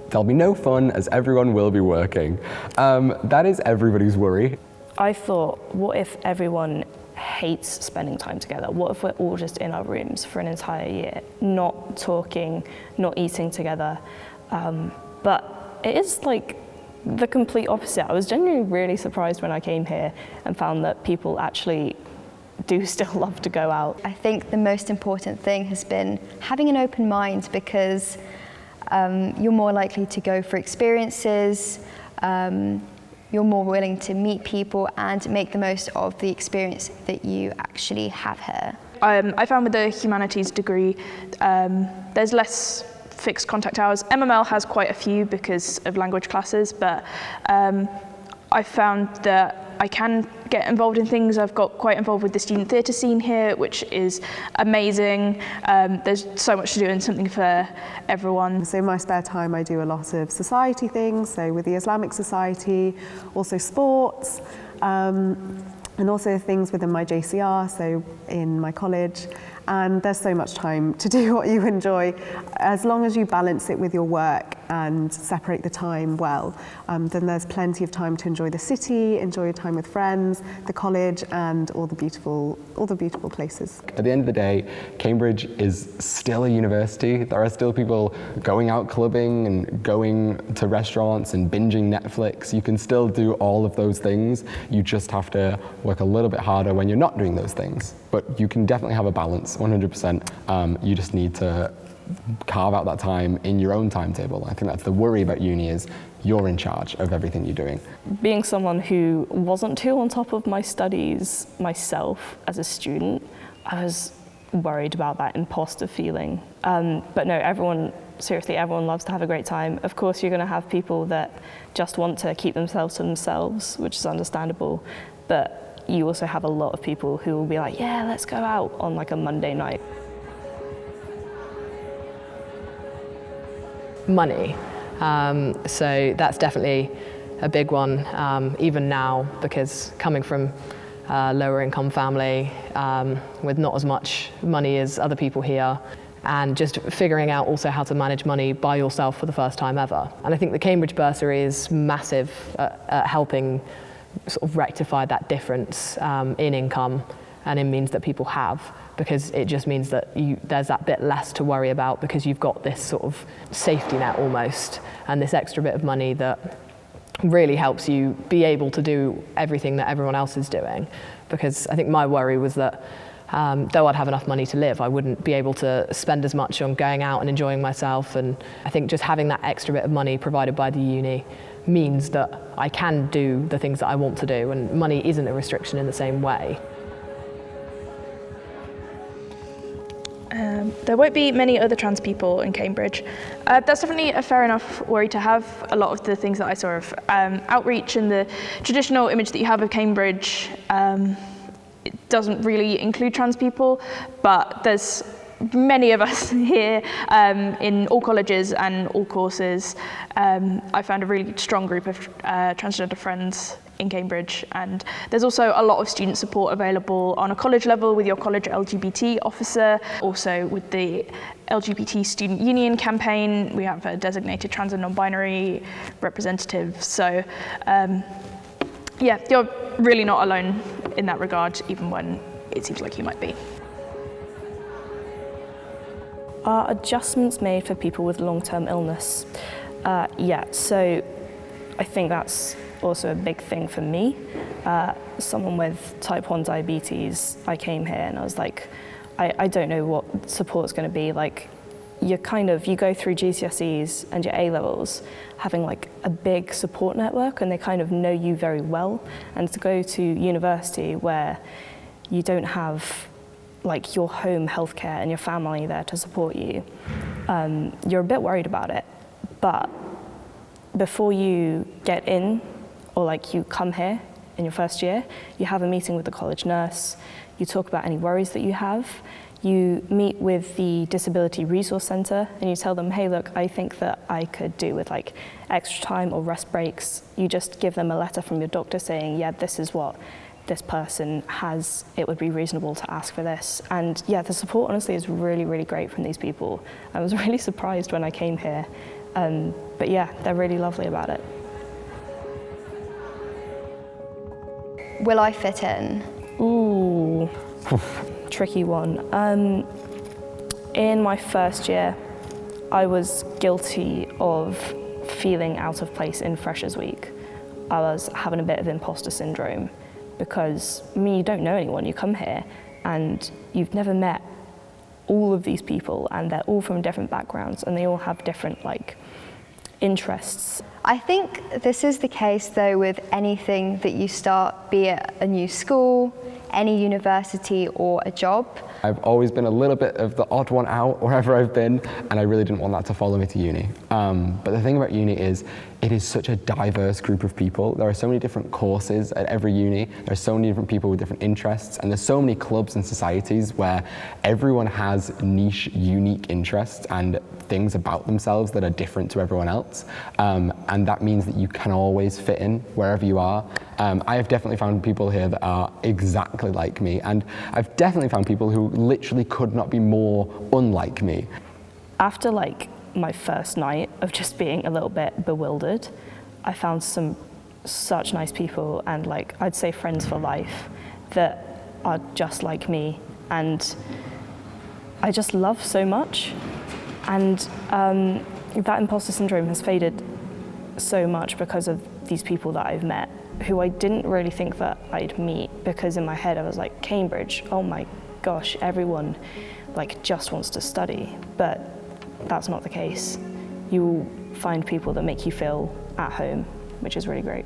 There'll be no fun as everyone will be working. That is everybody's worry. I thought, what if everyone hates spending time together? What if we're all just in our rooms for an entire year, not talking, not eating together? But it is like the complete opposite. I was genuinely really surprised when I came here and found that people actually do still love to go out. I think the most important thing has been having an open mind, because you're more likely to go for experiences, you're more willing to meet people and make the most of the experience that you actually have here. I found with the humanities degree, there's less fixed contact hours. MML has quite a few because of language classes, but I found that I can get involved in things. I've got quite involved with the student theatre scene here, which is amazing. There's so much to do and something for everyone. So in my spare time I do a lot of society things, so with the Islamic Society, also sports, and also things within my JCR, so in my college. And there's so much time to do what you enjoy. As long as you balance it with your work and separate the time well, then there's plenty of time to enjoy the city, enjoy your time with friends, the college, and all the beautiful places. At the end of the day, Cambridge is still a university. There are still people going out clubbing and going to restaurants and binging Netflix. You can still do all of those things. You just have to work a little bit harder when you're not doing those things. But you can definitely have a balance, 100%. You just need to carve out that time in your own timetable. I think that's the worry about uni, is you're in charge of everything you're doing. Being someone who wasn't too on top of my studies myself as a student, I was worried about that imposter feeling. But no, everyone loves to have a great time. Of course, you're going to have people that just want to keep themselves to themselves, which is understandable. But you also have a lot of people who will be like, yeah, let's go out on like a Monday night. Money. So that's definitely a big one, even now, because coming from a lower income family with not as much money as other people here, and just figuring out also how to manage money by yourself for the first time ever. And I think the Cambridge bursary is massive at helping sort of rectify that difference in income and in means that people have, because it just means that there's that bit less to worry about, because you've got this sort of safety net almost, and this extra bit of money that really helps you be able to do everything that everyone else is doing. Because I think my worry was that though I'd have enough money to live, I wouldn't be able to spend as much on going out and enjoying myself. And I think just having that extra bit of money provided by the uni means that I can do the things that I want to do, and money isn't a restriction in the same way. There won't be many other trans people in Cambridge. That's definitely a fair enough worry to have. A lot of the things that I saw of outreach and the traditional image that you have of Cambridge, it doesn't really include trans people, but there's many of us here in all colleges and all courses. I found a really strong group of transgender friends in Cambridge, and there's also a lot of student support available on a college level with your college LGBT officer, also with the LGBT Student Union campaign. We have a designated trans and non-binary representative. So yeah, you're really not alone in that regard, even when it seems like you might be. Are adjustments made for people with long-term illness? Yeah, so I think that's also a big thing for me. Someone with type 1 diabetes, I came here and I was like, I don't know what support's going to be. Like, you go through GCSEs and your A-levels having like a big support network, and they kind of know you very well. And to go to university where you don't have like your home healthcare and your family there to support you, you're a bit worried about it. But before you get in, or like you come here in your first year, you have a meeting with the college nurse, you talk about any worries that you have, you meet with the Disability Resource Centre and you tell them, hey look, I think that I could do with like extra time or rest breaks. You just give them a letter from your doctor saying, yeah, this is what this person has, it would be reasonable to ask for this. And yeah, the support honestly is really, really great from these people. I was really surprised when I came here But yeah, they're really lovely about it. Will I fit in? Ooh, tricky one. In my first year, I was guilty of feeling out of place in Freshers Week. I was having a bit of imposter syndrome because, you don't know anyone. You come here and you've never met all of these people, and they're all from different backgrounds, and they all have different interests. I think this is the case though with anything that you start, be it a new school, any university or a job. I've always been a little bit of the odd one out wherever I've been, and I really didn't want that to follow me to uni. But the thing about uni is, it is such a diverse group of people. There are so many different courses at every uni. There are so many different people with different interests, and there's so many clubs and societies where everyone has niche, unique interests and things about themselves that are different to everyone else. And that means that you can always fit in wherever you are. I have definitely found people here that are exactly like me, and I've definitely found people who literally could not be more unlike me. After my first night of just being a little bit bewildered, I found such nice people, and I'd say friends for life, that are just like me, and I just love so much. And that imposter syndrome has faded so much because of these people that I've met, who I didn't really think that I'd meet, because in my head I was like, Cambridge, oh my gosh, everyone just wants to study. But that's not the case. You will find people that make you feel at home, which is really great.